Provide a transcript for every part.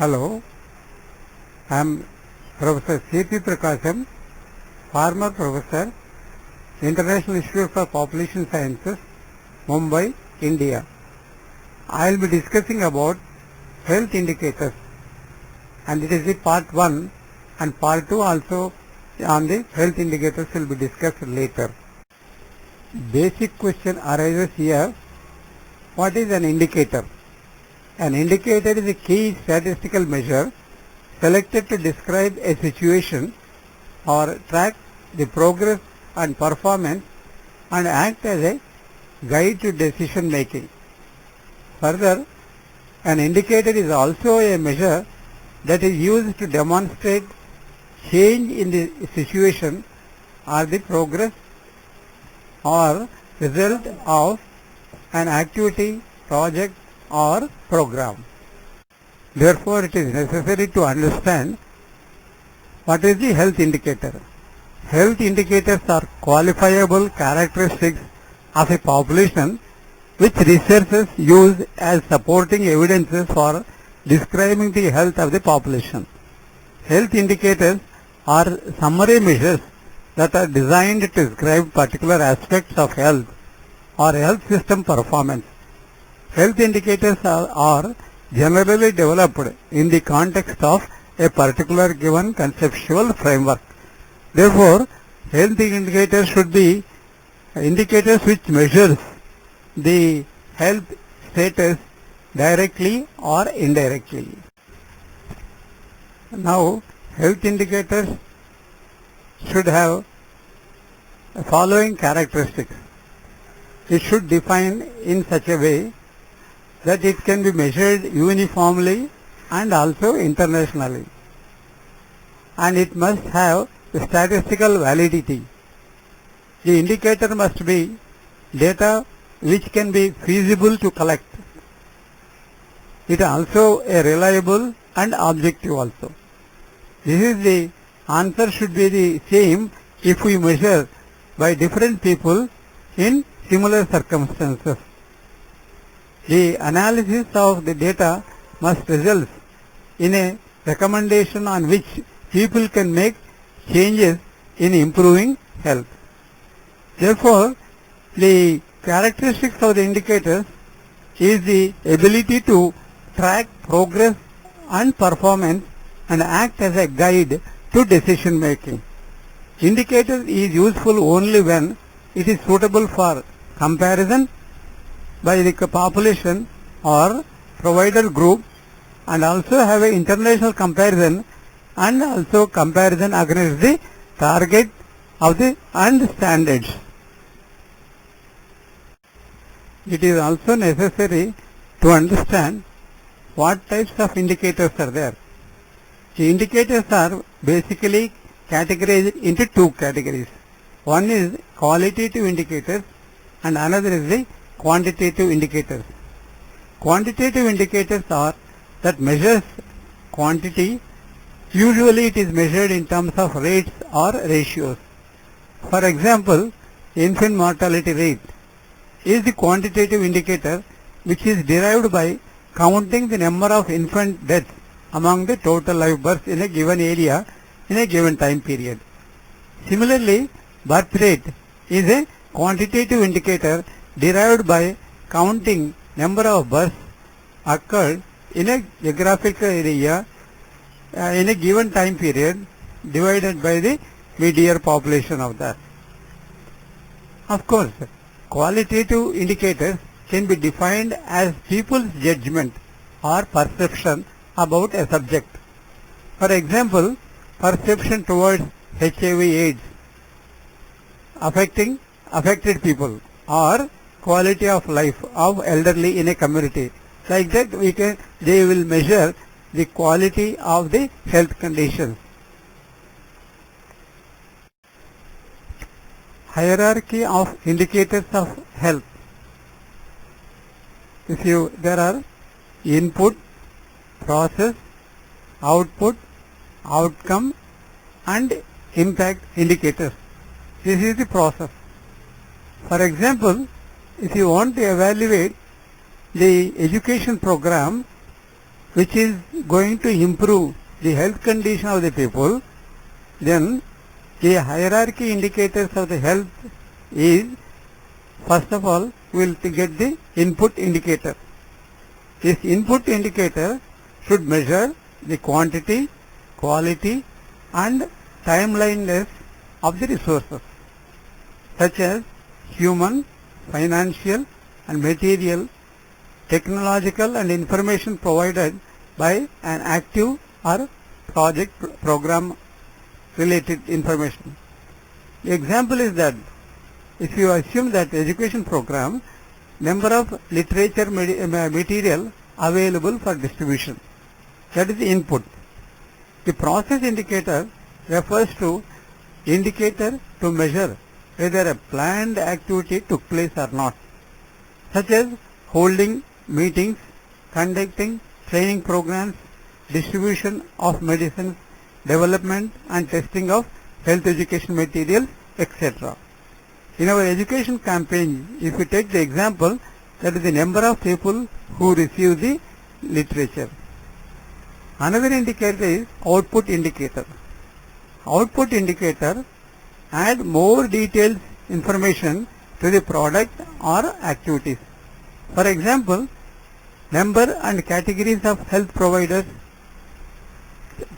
Hello, I am Professor C.P. Prakasham, former Professor, International Institute for Population Sciences, Mumbai, India. I will be discussing about health indicators, and it is the part 1 and part 2 also on the health indicators will be discussed later. Basic question arises here, what is an indicator? An indicator is a key statistical measure selected to describe a situation or track the progress and performance and act as a guide to decision making. Further, an indicator is also a measure that is used to demonstrate change in the situation or the progress or result of an activity, project or program. Therefore, it is necessary to understand what is the health indicator. Health indicators are qualifiable characteristics of a population which researchers use as supporting evidences for describing the health of the population. Health indicators are summary measures that are designed to describe particular aspects of health or health system performance. Health indicators are generally developed in the context of a particular given conceptual framework. Therefore, health indicators should be indicators which measures the health status directly or indirectly. Now, health indicators should have the following characteristics. It should define in such a way that it can be measured uniformly and also internationally, and it must have statistical validity. The indicator must be data which can be feasible to collect. It is also a reliable and objective also. This is the answer should be the same if we measure by different people in similar circumstances. The analysis of the data must result in a recommendation on which people can make changes in improving health. Therefore, the characteristics of the indicators is the ability to track progress and performance and act as a guide to decision making. Indicator is useful only when it is suitable for comparison by the population or provider group, and also have an international comparison and also comparison against the target of the and standards. It is also necessary to understand what types of indicators are there. The indicators are basically categorized into two categories. One is qualitative indicators and another is the quantitative indicators. Quantitative indicators are that measures quantity. Usually it is measured in terms of rates or ratios. For example, infant mortality rate is the quantitative indicator which is derived by counting the number of infant deaths among the total live births in a given area in a given time period. Similarly, birth rate is a quantitative indicator derived by counting number of births occurred in a geographical area in a given time period divided by the median population of that. Of course, qualitative indicators can be defined as people's judgment or perception about a subject. For example, perception towards HIV/AIDS affected people, or quality of life of elderly in a community. Like that they will measure the quality of the health conditions. Hierarchy of indicators of health. There are input, process, output, outcome and impact indicators. This is the process. For example, if you want to evaluate the education program, which is going to improve the health condition of the people, then the hierarchy indicators of the health is, first of all, we will get the input indicator. This input indicator should measure the quantity, quality and timeliness of the resources, such as human, financial and material, technological and information provided by an active or project program related information. The example is that if you assume that education program, number of literature material available for distribution, that is the input. The process indicator refers to indicator to measure whether a planned activity took place or not, such as holding meetings, conducting training programs, distribution of medicines, development and testing of health education materials, etc. In our education campaign, if you take the example, that is the number of people who receive the literature. Another indicator is output indicator. Output indicator add more detailed information to the product or activities. For example, number and categories of health providers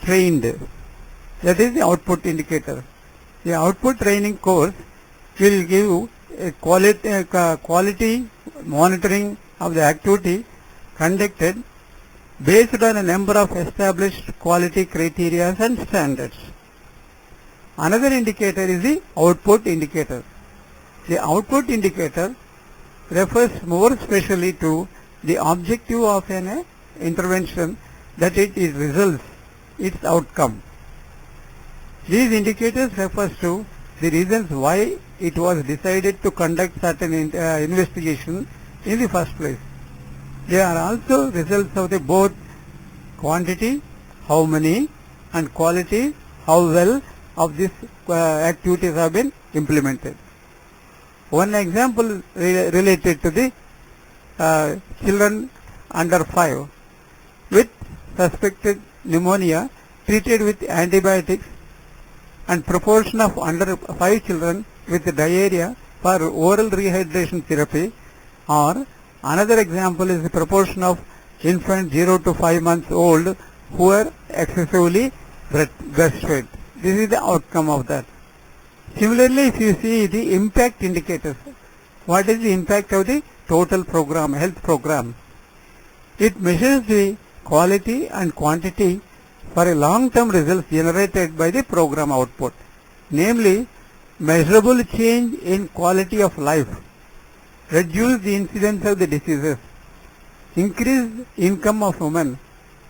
trained, that is the output indicator. The output training course will give a quality monitoring of the activity conducted based on a number of established quality criteria and standards. Another indicator is the output indicator. The output indicator refers more specially to the objective of an intervention, that it is results, its outcome. These indicators refers to the reasons why it was decided to conduct certain investigation in the first place. They are also results of the both quantity, how many, and quality, how well of these activities have been implemented. One example related to the children under 5 with suspected pneumonia treated with antibiotics, and proportion of under 5 children with diarrhea for oral rehydration therapy, or another example is the proportion of infants 0 to 5 months old who are excessively breastfed. This is the outcome of that. Similarly, if you see the impact indicators, what is the impact of the total program, health program? It measures the quality and quantity for a long-term results generated by the program output, namely measurable change in quality of life, reduce the incidence of the diseases, increase income of women,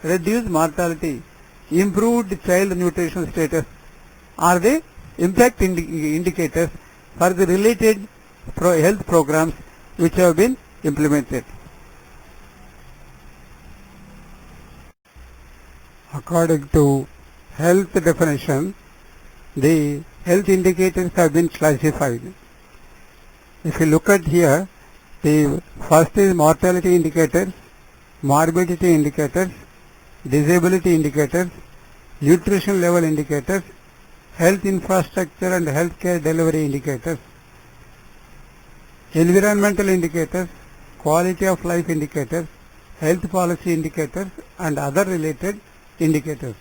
reduce mortality, improved child nutrition status are the impact indicators for the related health programs which have been implemented. According to health definition, the health indicators have been classified. If you look at here, the first is mortality indicators, morbidity indicators, disability indicators, nutrition level indicators, health infrastructure and healthcare delivery indicators, environmental indicators, quality of life indicators, health policy indicators and other related indicators.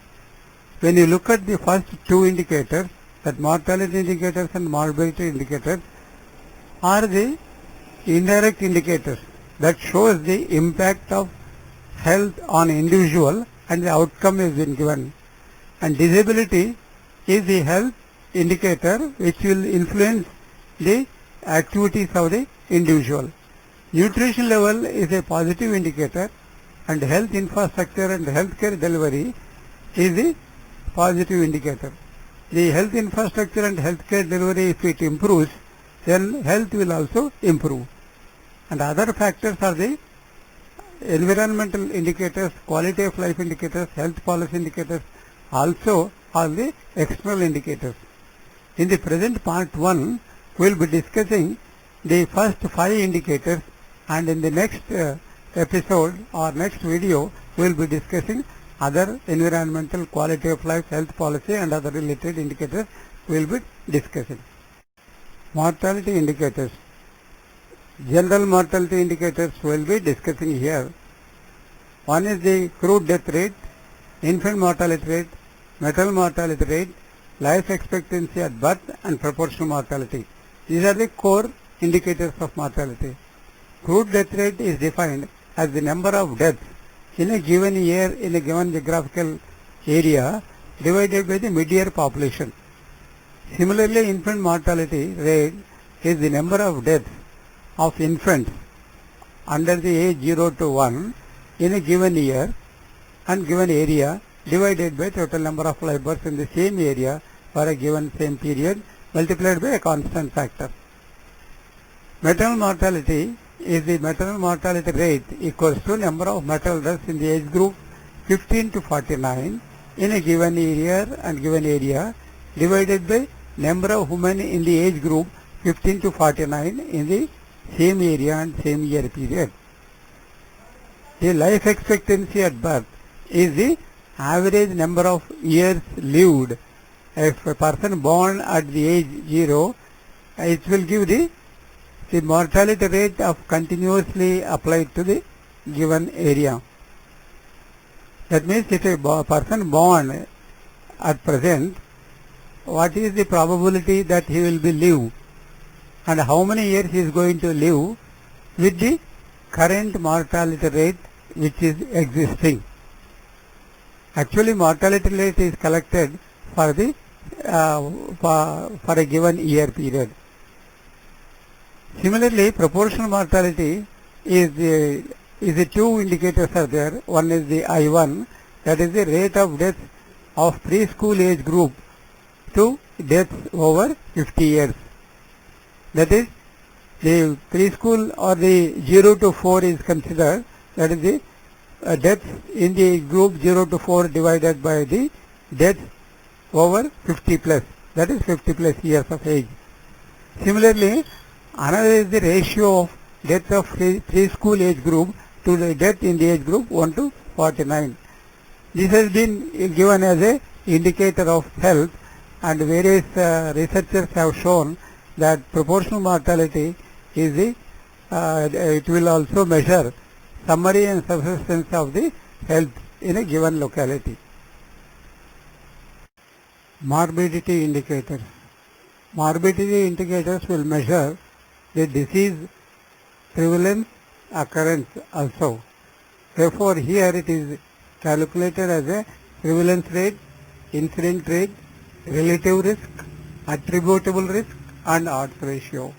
When you look at the first two indicators, that mortality indicators and morbidity indicators are the indirect indicators that shows the impact of health on individual and the outcome is been given. And disability is the health indicator which will influence the activities of the individual. Nutrition level is a positive indicator, and health infrastructure and healthcare delivery is the positive indicator. The health infrastructure and healthcare delivery, if it improves, then health will also improve. And other factors are the environmental indicators, quality of life indicators, health policy indicators, also are the external indicators. In the present part 1, we will be discussing the first 5 indicators, and in the next episode or next video, we will be discussing other environmental, quality of life, health policy and other related indicators we will be discussing. Mortality indicators. General mortality indicators we will be discussing here. One is the crude death rate, infant mortality rate, maternal mortality rate, life expectancy at birth and proportional mortality. These are the core indicators of mortality. Crude death rate is defined as the number of deaths in a given year in a given geographical area divided by the mid-year population. Similarly, infant mortality rate is the number of deaths of infants under the age 0 to 1 in a given year and given area divided by total number of live births in the same area for a given same period multiplied by a constant factor. Maternal mortality is the maternal mortality rate equals to number of maternal deaths in the age group 15 to 49 in a given year and given area divided by number of women in the age group 15 to 49 in the same area and same year period. The life expectancy at birth is the average number of years lived. If a person born at the age 0, it will give the mortality rate of continuously applied to the given area. That means if a person born at present, what is the probability that he will be live and how many years he is going to live with the current mortality rate which is existing. Actually, mortality rate is collected for the for a given year period. Similarly, proportional mortality is the two indicators are there. One is the I1, that is the rate of death of preschool age group to deaths over 50 years. That is, the preschool or the 0 to 4 is considered, that is the deaths in the group 0 to 4 divided by the deaths over 50 plus, that is 50 plus years of age. Similarly, another is the ratio of death of preschool age group to the death in the age group 1 to 49. This has been given as a indicator of health, and various researchers have shown that proportional mortality is the it will also measure summary and subsistence of the health in a given locality. Morbidity indicators. Morbidity indicators will measure the disease prevalence occurrence also. Therefore, here it is calculated as a prevalence rate, incidence rate, relative risk, attributable risk and odds ratio.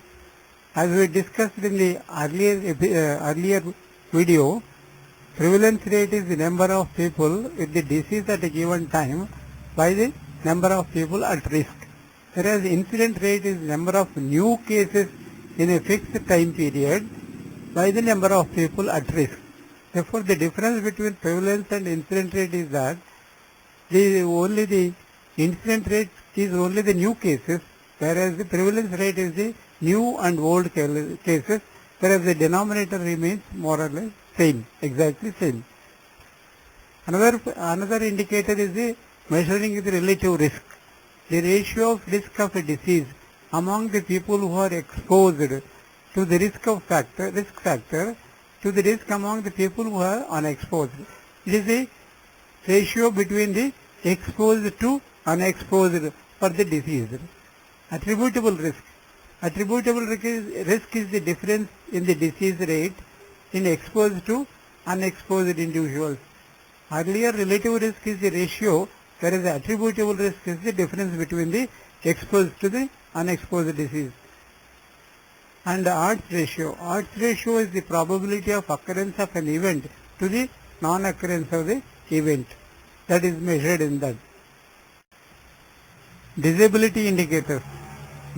As we discussed in the earlier video, prevalence rate is the number of people with the disease at a given time by the number of people at risk, whereas incidence rate is the number of new cases in a fixed time period by the number of people at risk. Therefore, the difference between prevalence and incidence rate is that only the incidence rate is only the new cases, whereas the prevalence rate is the new and old cases, whereas the denominator remains more or less same, exactly same. Another indicator is the measuring the relative risk, the ratio of risk of a disease among the people who are exposed to the risk factor to the risk among the people who are unexposed. It is the ratio between the exposed to unexposed for the disease. Attributable risk. Attributable risk is the difference in the disease rate in exposed to unexposed individuals. Earlier, relative risk is the ratio, whereas the attributable risk is the difference between the exposed to the unexposed disease. And the odds ratio. Odds ratio is the probability of occurrence of an event to the non-occurrence of the event. That is measured in that. Disability indicators.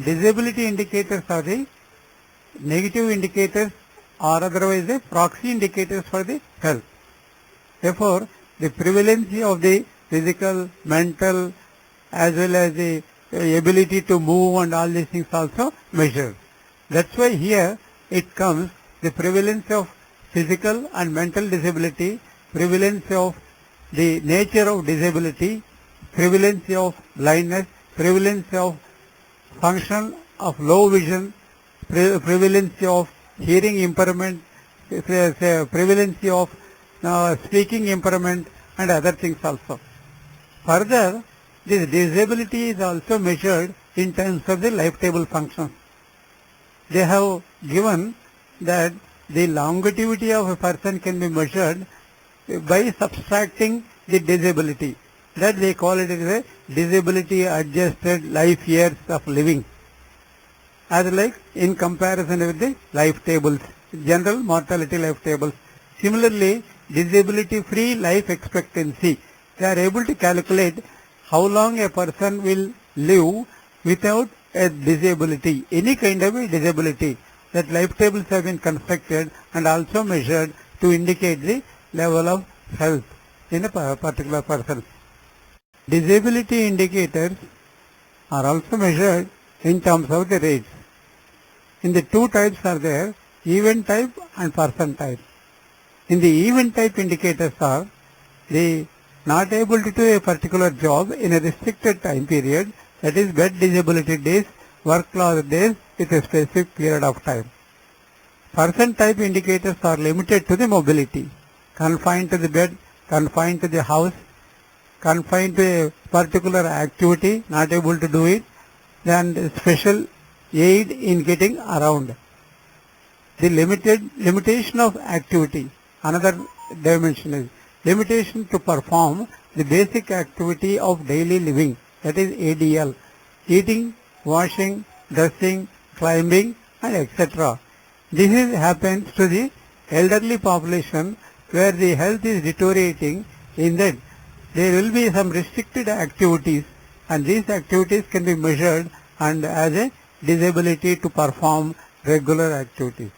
Disability indicators are the negative indicators or otherwise the proxy indicators for the health. Therefore, the prevalence of the physical, mental as well as the ability to move and all these things also measured. That's why here it comes the prevalence of physical and mental disability prevalence of the nature of disability, prevalence of blindness, prevalence of function of low vision, prevalence of hearing impairment, prevalence of speaking impairment, and other things also. Further, this disability is also measured in terms of the life table functions. They have given that the longevity of a person can be measured by subtracting the disability. That they call it as a disability adjusted life years of living, as like in comparison with the life tables, general mortality life tables. Similarly, disability free life expectancy, they are able to calculate how long a person will live without a disability, any kind of a disability. That life tables have been constructed and also measured to indicate the level of health in a particular person. Disability indicators are also measured in terms of the rates. In the two types are there, event type and person type. In the event type indicators are the not able to do a particular job in a restricted time period, that is bed disability days, work loss days with a specific period of time. Person type indicators are limited to the mobility, confined to the bed, confined to the house, confined to a particular activity, not able to do it, then special aid in getting around. The limitation of activity, another dimension is limitation to perform the basic activity of daily living, that is ADL, eating, washing, dressing, climbing, and etc. This happens to the elderly population where the health is deteriorating, in that there will be some restricted activities, and these activities can be measured and as a disability to perform regular activities.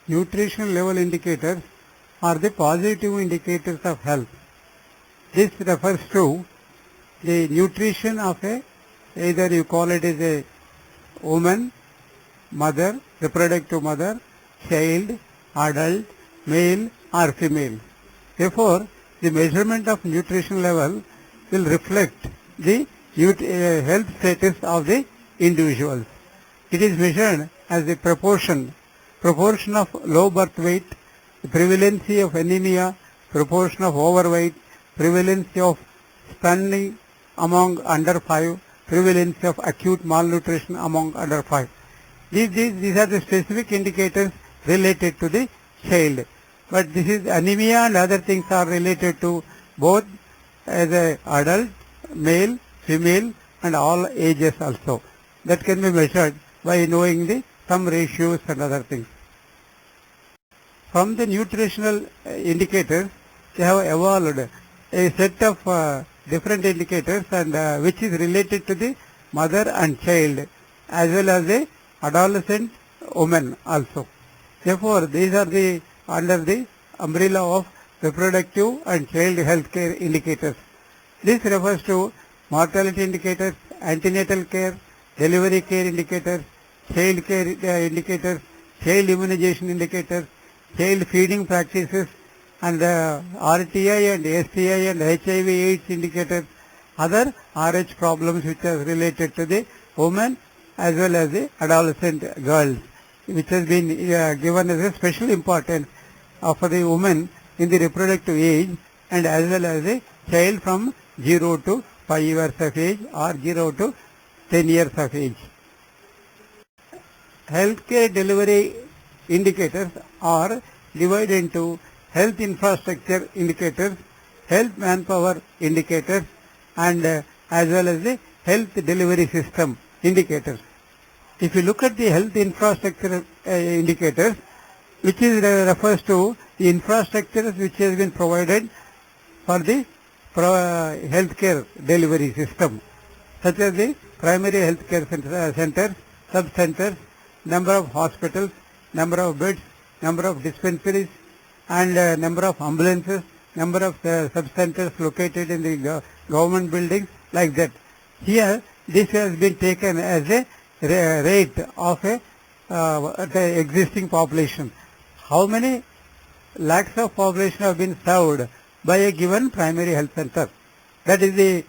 Nutrition level indicators are the positive indicators of health. This refers to the nutrition of either you call it as a woman, mother, reproductive mother, child, adult, male or female. Therefore, the measurement of nutrition level will reflect the health status of the individuals. It is measured as the proportion of low birth weight, the prevalence of anemia, proportion of overweight, prevalence of stunting among under 5, prevalence of acute malnutrition among under 5. These are the specific indicators related to the child. But this is anemia and other things are related to both as a adult, male, female and all ages also. That can be measured by knowing the some ratios and other things. From the nutritional indicators, they have evolved a set of different indicators and which is related to the mother and child as well as the adolescent woman also. Therefore, these are the under the umbrella of reproductive and child health care indicators. This refers to mortality indicators, antenatal care, delivery care indicators, child care indicators, child immunization indicators, child feeding practices, and RTI and STI and HIV AIDS indicators, other RH problems which are related to the women as well as the adolescent girls, which has been given as a special importance for the women in the reproductive age and as well as a child from 0 to 5 years of age or 0 to 10 years of age. Healthcare delivery indicators are divided into health infrastructure indicators, health manpower indicators, and as well as the health delivery system indicators. If you look at the health infrastructure indicators, which is refers to the infrastructures which has been provided for the healthcare delivery system, such as the primary healthcare centers, sub-centers, number of hospitals, number of beds, number of dispensaries, and number of ambulances, number of sub-centers located in the government buildings, like that. Here, this has been taken as a rate of the existing population. How many lakhs of population have been served by a given primary health center. That is the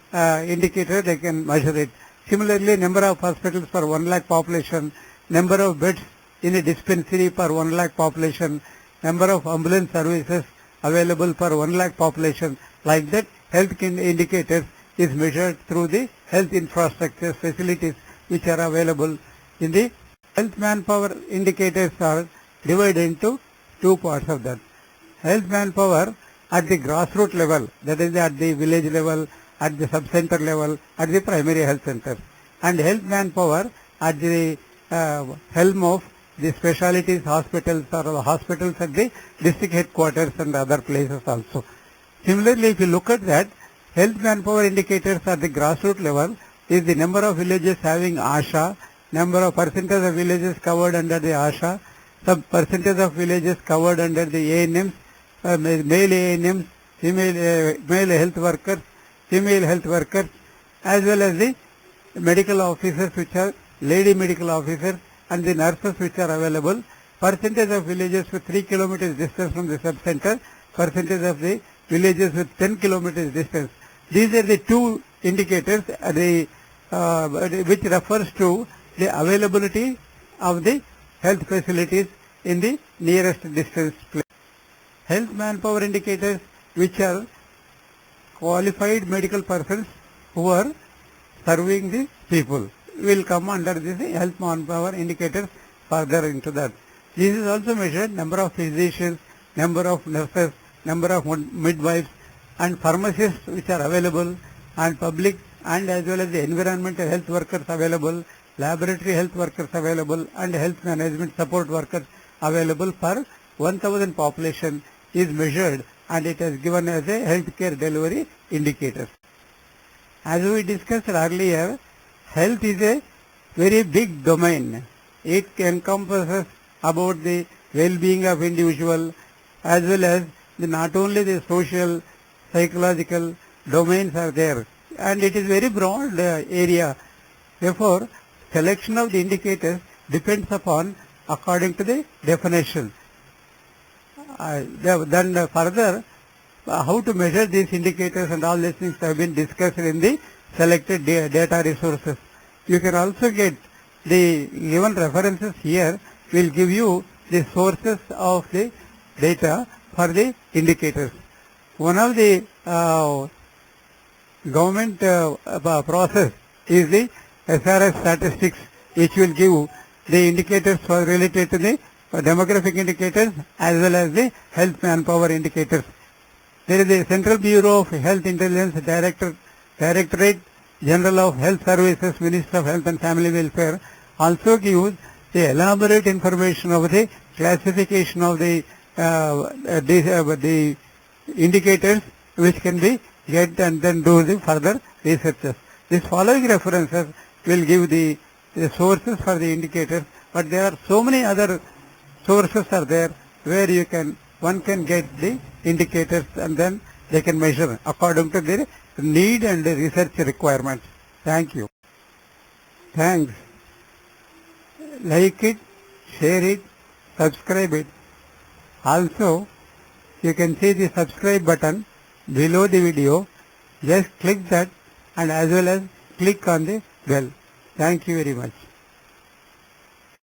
indicator they can measure it. Similarly, number of hospitals per 1 lakh population, number of beds in a dispensary per 1 lakh population, number of ambulance services available per 1 lakh population. Like that, health indicators is measured through the health infrastructure facilities which are available. In the health manpower indicators are divided into two parts of that. Health manpower at the grassroots level, that is at the village level, at the sub-center level, at the primary health center, and health manpower at the helm of the specialties hospitals or the hospitals at the district headquarters and other places also. Similarly, if you look at that, health manpower indicators at the grassroots level is the number of villages having ASHA, number of percentage of villages covered under the ASHA, some percentage of villages covered under the ANMs, male ANMs, male health workers, female health workers, as well as the medical officers which are lady medical officers and the nurses which are available, percentage of villages with 3 kilometers distance from the sub-center, percentage of the villages with 10 kilometers distance. These are the two indicators which refers to the availability of the health facilities in the nearest distance place. Health manpower indicators which are qualified medical persons who are serving the people will come under this health manpower indicators further into that. This is also measured number of physicians, number of nurses, number of midwives and pharmacists which are available, and public and as well as the environmental health workers available, laboratory health workers available and health management support workers available per 1,000 population is measured, and it is given as a healthcare delivery indicator. As we discussed earlier, health is a very big domain. It encompasses about the well-being of individual as well as not only the social, psychological domains are there, and it is very broad area. Therefore, selection of the indicators depends upon according to the definition. Then further, how to measure these indicators and all these things have been discussed in the selected data resources. You can also get the given references here will give you the sources of the data for the indicators. One of the government process is the SRS statistics, which will give the indicators for related to the demographic indicators as well as the health manpower indicators. There is the Central Bureau of Health Intelligence Directorate General of Health Services, Ministry of Health and Family Welfare also gives the elaborate information of the classification of the indicators which can be get and then do the further researches. These following references will give the sources for the indicators, but there are so many other sources are there where one can get the indicators and then they can measure according to their need and the research requirements. Thank you. Thanks. Like it, share it, subscribe it. Also, you can see the subscribe button below the video. Just click that and as well as click on the bell. Thank you very much.